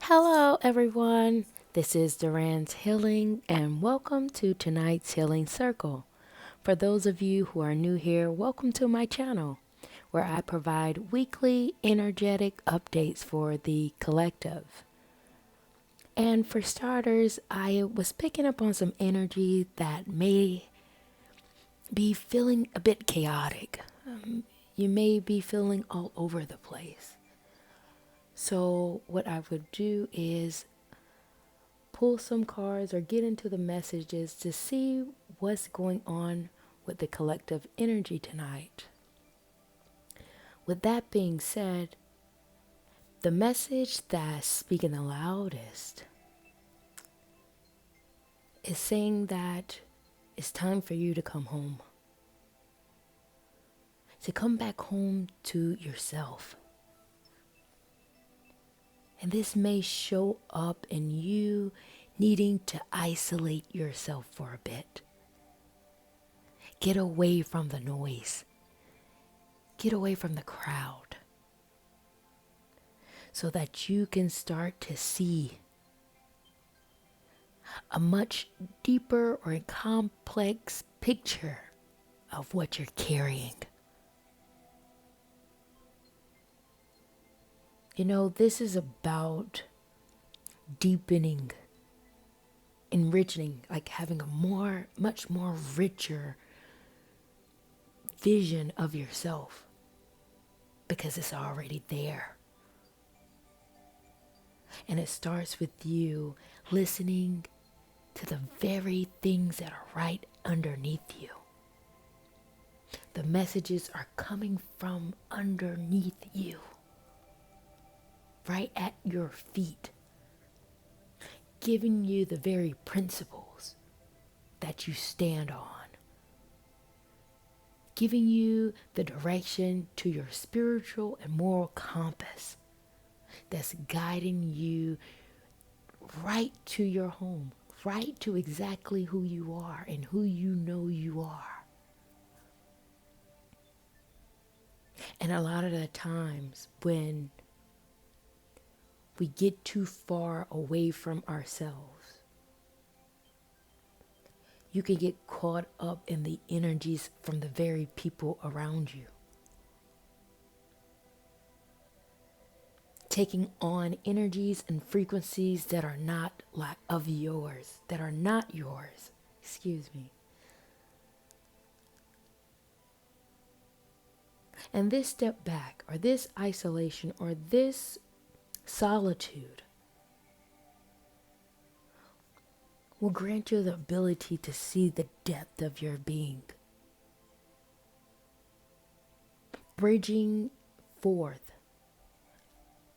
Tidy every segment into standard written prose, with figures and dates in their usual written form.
Hello, everyone. This is Duran's Healing, and welcome to tonight's Healing Circle. For those of you who are new here, welcome to my channel, where I provide weekly energetic updates for the collective. And for starters, I was picking up on some energy that may be feeling a bit chaotic. You may be feeling all over the place. So, what I would do is pull some cards or get into the messages to see what's going on with the collective energy tonight. With that being said, the message that's speaking the loudest is saying that it's time for you to come home. To come back home to yourself. And this may show up in you needing to isolate yourself for a bit. Get away from the noise. Get away from the crowd. So that you can start to see a much deeper or complex picture of what you're carrying. You know, this is about deepening, enriching, like having a much more richer vision of yourself because it's already there. And it starts with you listening to the very things that are right underneath you. The messages are coming from underneath you, right at your feet, giving you the very principles that you stand on, giving you the direction to your spiritual and moral compass that's guiding you right to your home, right to exactly who you are and who you know you are. And a lot of the times when we get too far away from ourselves, you can get caught up in the energies from the very people around you. Taking on energies and frequencies that are not like of yours, that are not yours. Excuse me. And this step back, or this isolation, or this solitude will grant you the ability to see the depth of your being, bridging forth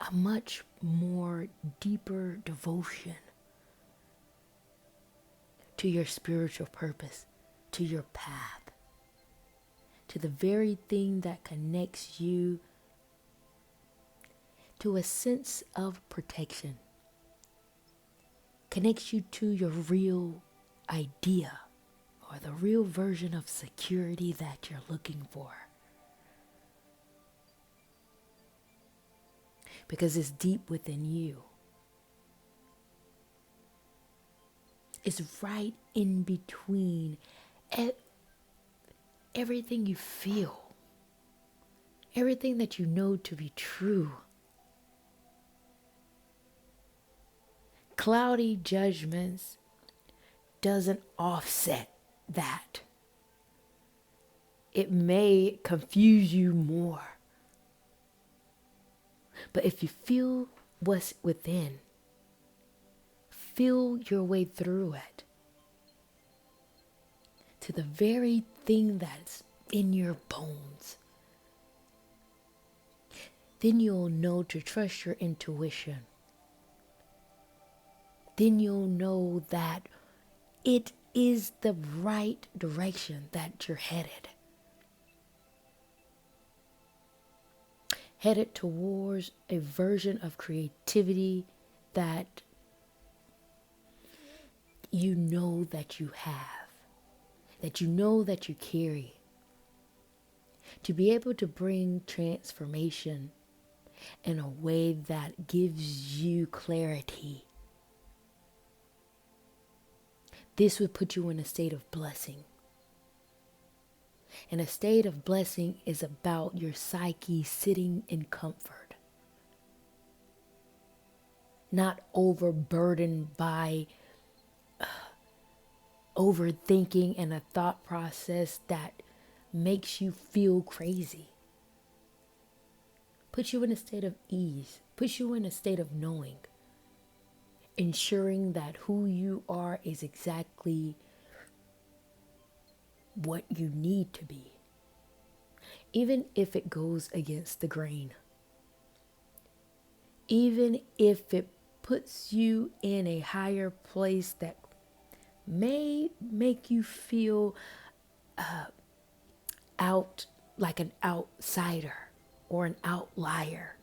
a much more deeper devotion to your spiritual purpose, to your path, to the very thing that connects you to a sense of protection, connects you to your real idea or the real version of security that you're looking for. Because it's deep within you. It's right in between everything you feel, everything that you know to be true. Cloudy judgments doesn't offset that. It may confuse you more. But if you feel what's within, feel your way through it to the very thing that's in your bones, then you'll know to trust your intuition. Then you'll know that it is the right direction that you're headed. Headed towards a version of creativity that you know that you have, that you know that you carry. To be able to bring transformation in a way that gives you clarity. This would put you in a state of blessing. And a state of blessing is about your psyche sitting in comfort, not overburdened by overthinking and a thought process that makes you feel crazy. Put you in a state of ease, put you in a state of knowing, ensuring that who you are is exactly what you need to be, even if it goes against the grain, even if it puts you in a higher place that may make you feel out like an outsider or an outlier,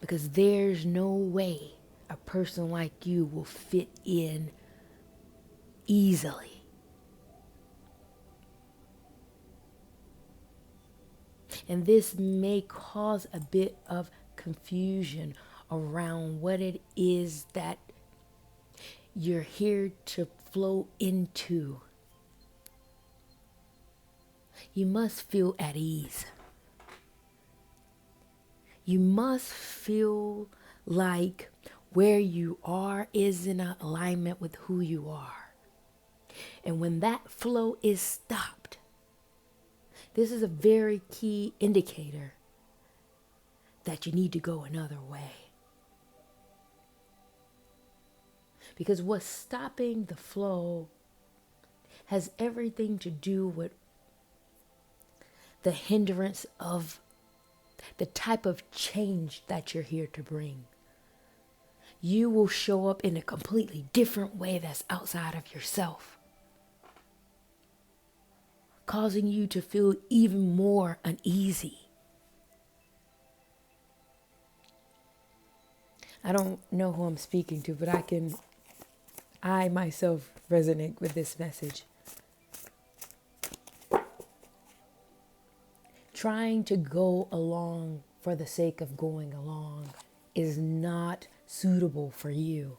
because there's no way a person like you will fit in easily. And this may cause a bit of confusion around what it is that you're here to flow into. You must feel at ease. You must feel like where you are is in alignment with who you are. And when that flow is stopped, this is a very key indicator that you need to go another way. Because what's stopping the flow has everything to do with the hindrance of the type of change that you're here to bring. You will show up in a completely different way that's outside of yourself, causing you to feel even more uneasy. I don't know who I'm speaking to, but I myself resonate with this message. Trying to go along for the sake of going along is not suitable for you,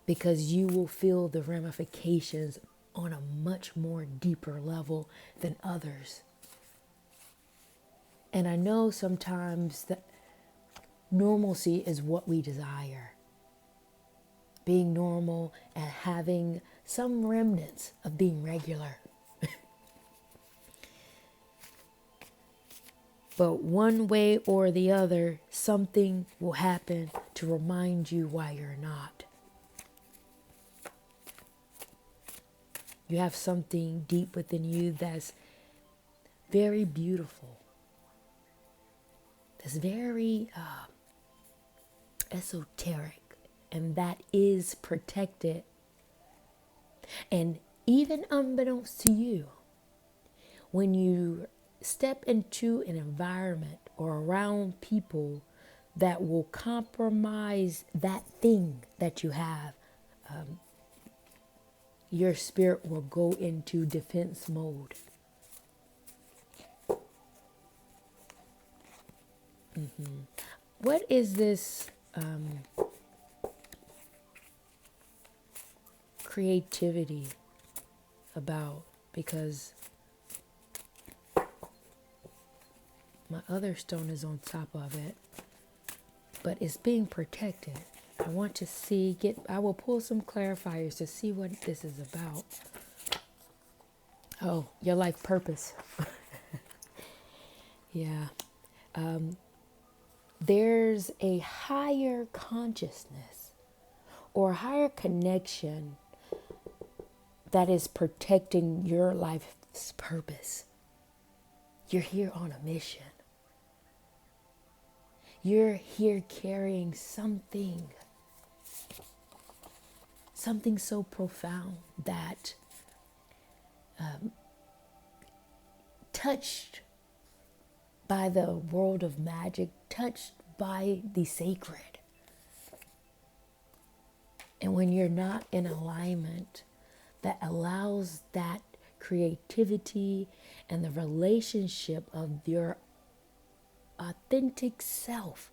because you will feel the ramifications on a much more deeper level than others. And I know sometimes that normalcy is what we desire. Being normal and having some remnants of being regular. But one way or the other, something will happen to remind you why you're not. You have something deep within you that's very beautiful. That's very esoteric. And that is protected. And even unbeknownst to you, when you step into an environment or around people that will compromise that thing that you have, your spirit will go into defense mode. What is this creativity about? Because my other stone is on top of it, but it's being protected. I want to I will pull some clarifiers to see what this is about. Oh, your life purpose. Yeah. There's a higher consciousness or a higher connection that is protecting your life's purpose. You're here on a mission. You're here carrying something so profound that touched by the world of magic, touched by the sacred. And when you're not in alignment, that allows that creativity and the relationship of your authentic self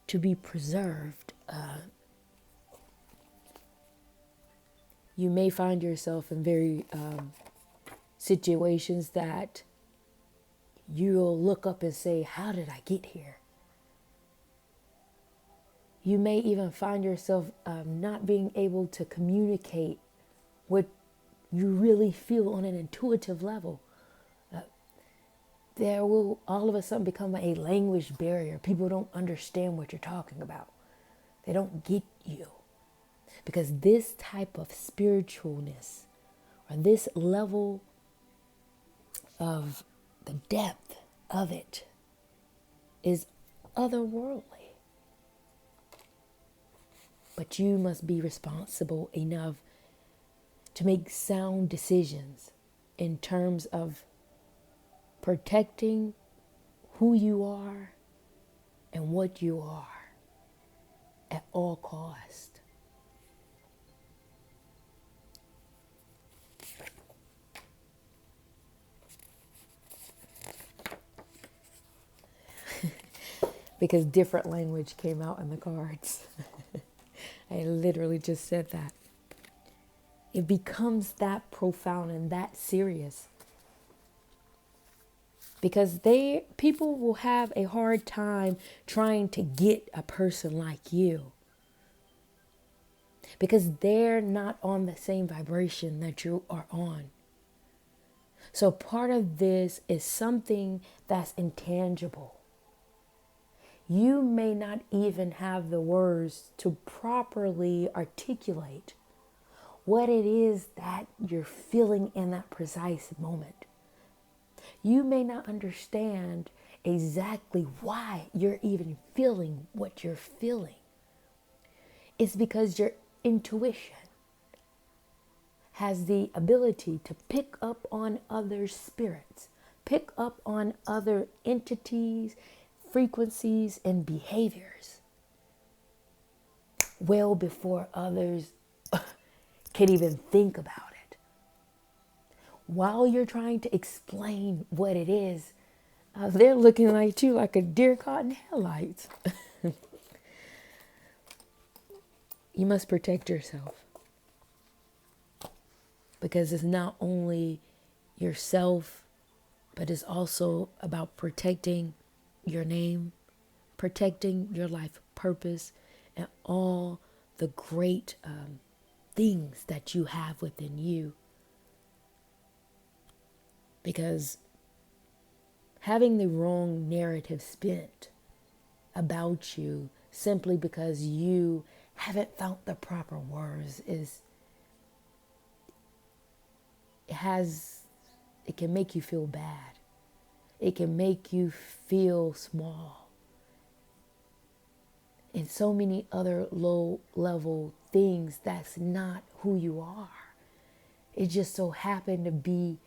to be preserved. You may find yourself in very situations that you'll look up and say, how did I get here? You may even find yourself not being able to communicate what you really feel on an intuitive level. There will all of a sudden become a language barrier. People don't understand what you're talking about. They don't get you. Because this type of spiritualness, or this level of the depth of it, is otherworldly. But you must be responsible enough to make sound decisions in terms of protecting who you are and what you are at all costs. Because different language came out in the cards. I literally just said that. It becomes that profound and that serious. Because people will have a hard time trying to get a person like you. Because they're not on the same vibration that you are on. So part of this is something that's intangible. You may not even have the words to properly articulate what it is that you're feeling in that precise moment. You may not understand exactly why you're even feeling what you're feeling. It's because your intuition has the ability to pick up on other spirits, pick up on other entities, frequencies, and behaviors well before others can even think about it. While you're trying to explain what it is, they're looking at you like a deer caught in headlights. You must protect yourself. Because it's not only yourself, but it's also about protecting your name, protecting your life purpose, and all the great things that you have within you. Because having the wrong narrative spent about you simply because you haven't found the proper words it can make you feel bad. It can make you feel small. And so many other low level things that's not who you are. It just so happened to be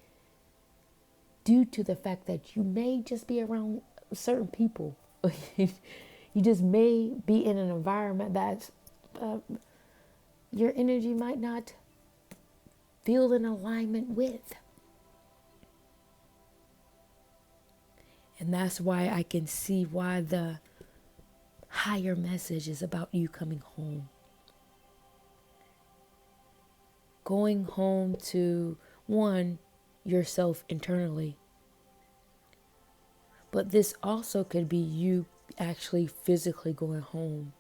due to the fact that you may just be around certain people. You just may be in an environment that your energy might not feel in alignment with. And that's why I can see why the higher message is about you coming home. Going home to, one, yourself internally. But this also could be you actually physically going home.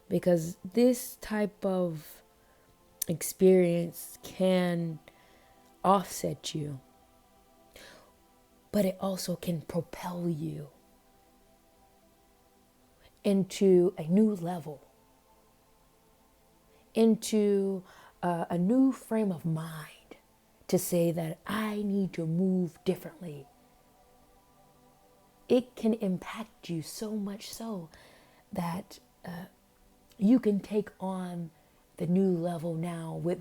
Because this type of experience can offset you. But it also can propel you into a new level, into a new frame of mind to say that I need to move differently. It can impact you so much so that you can take on the new level now with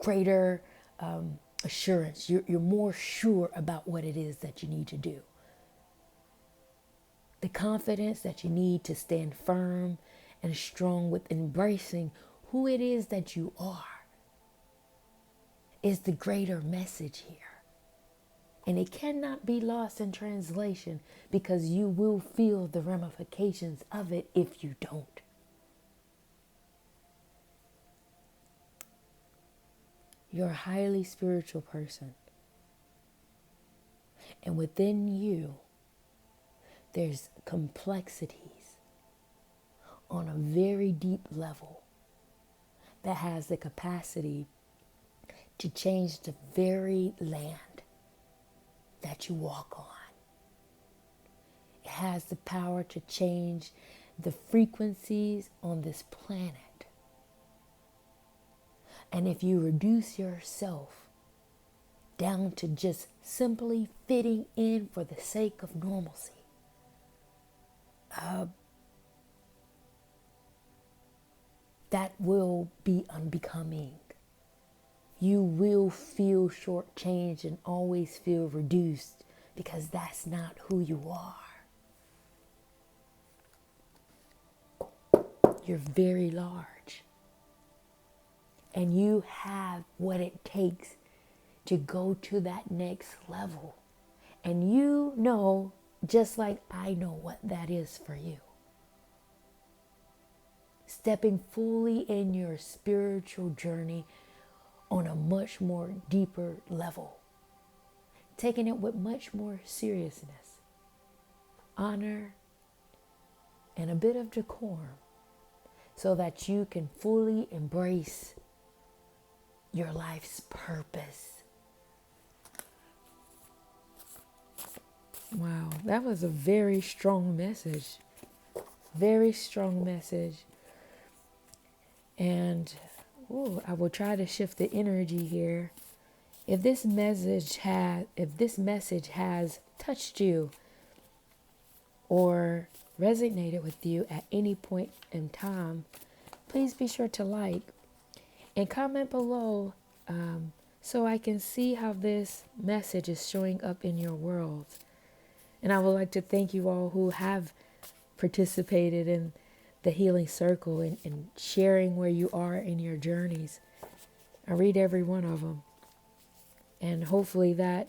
greater assurance. You're more sure about what it is that you need to do. The confidence that you need to stand firm and strong with embracing who it is that you are is the greater message here. And it cannot be lost in translation because you will feel the ramifications of it if you don't. You're a highly spiritual person. And within you, there's complexities on a very deep level that has the capacity to change the very land that you walk on. It has the power to change the frequencies on this planet. And if you reduce yourself down to just simply fitting in for the sake of normalcy, that will be unbecoming. You will feel shortchanged and always feel reduced because that's not who you are. You're very large. And you have what it takes to go to that next level. And you know, just like I know what that is for you. Stepping fully in your spiritual journey on a much more deeper level. Taking it with much more seriousness, honor, and a bit of decorum so that you can fully embrace your life's purpose. Wow, that was a very strong message. Very strong message. And I will try to shift the energy here. If this message has touched you or resonated with you at any point in time, please be sure to like and comment below so I can see how this message is showing up in your world. And I would like to thank you all who have participated in the Healing Circle and sharing where you are in your journeys. I read every one of them. And hopefully that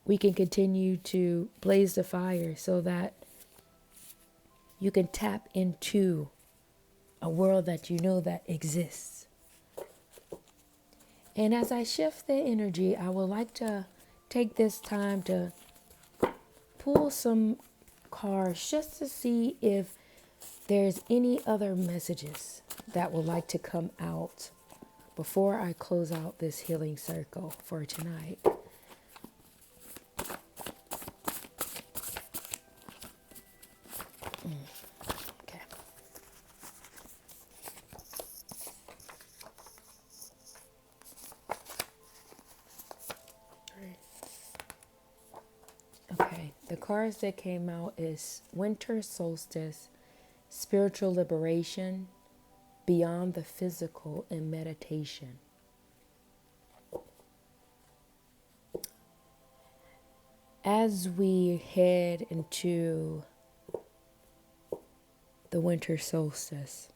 we can continue to blaze the fire so that you can tap into a world that you know that exists. And as I shift the energy, I would like to take this time to pull some cards just to see if there's any other messages that would like to come out before I close out this healing circle for tonight. Okay. Okay, the cards that came out is Winter Solstice, Spiritual Liberation, Beyond the Physical, and Meditation. As we head into the winter solstice,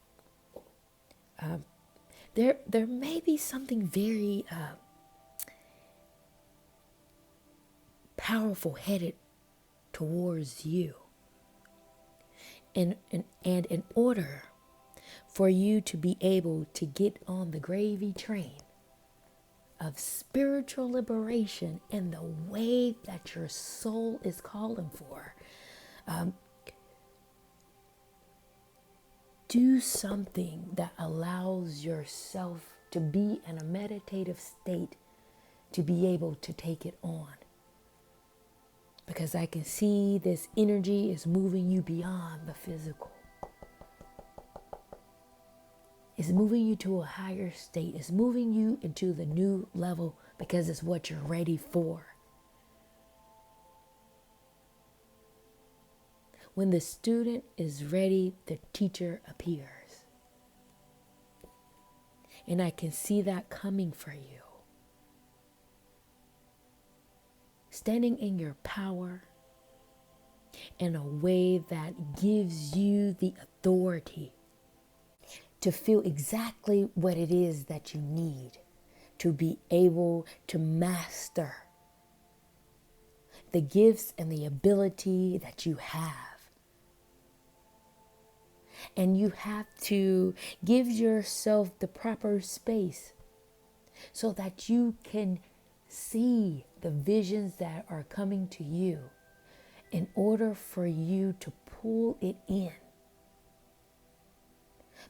there may be something very powerful headed towards you. And in order for you to be able to get on the gravy train of spiritual liberation and the wave that your soul is calling for, do something that allows yourself to be in a meditative state to be able to take it on. Because I can see this energy is moving you beyond the physical. It's moving you to a higher state. It's moving you into the new level because it's what you're ready for. When the student is ready, the teacher appears. And I can see that coming for you. Standing in your power in a way that gives you the authority to feel exactly what it is that you need to be able to master the gifts and the ability that you have. And you have to give yourself the proper space so that you can see the visions that are coming to you in order for you to pull it in.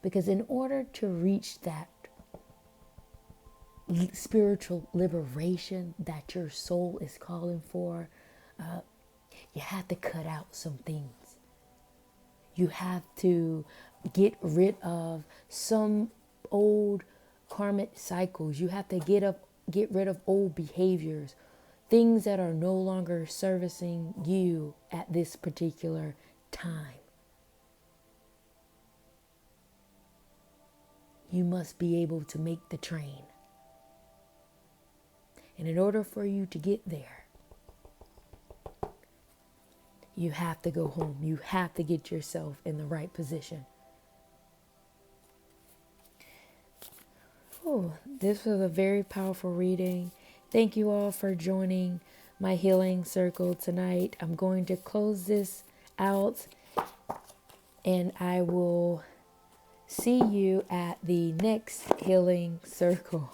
Because in order to reach that spiritual liberation that your soul is calling for, you have to cut out some things. You have to get rid of some old karmic cycles. You have to get rid of old behaviors, things that are no longer servicing you at this particular time. You must be able to make the train. And in order for you to get there, you have to go home. You have to get yourself in the right position. Oh, this was a very powerful reading. Thank you all for joining my healing circle tonight. I'm going to close this out and I will see you at the next healing circle.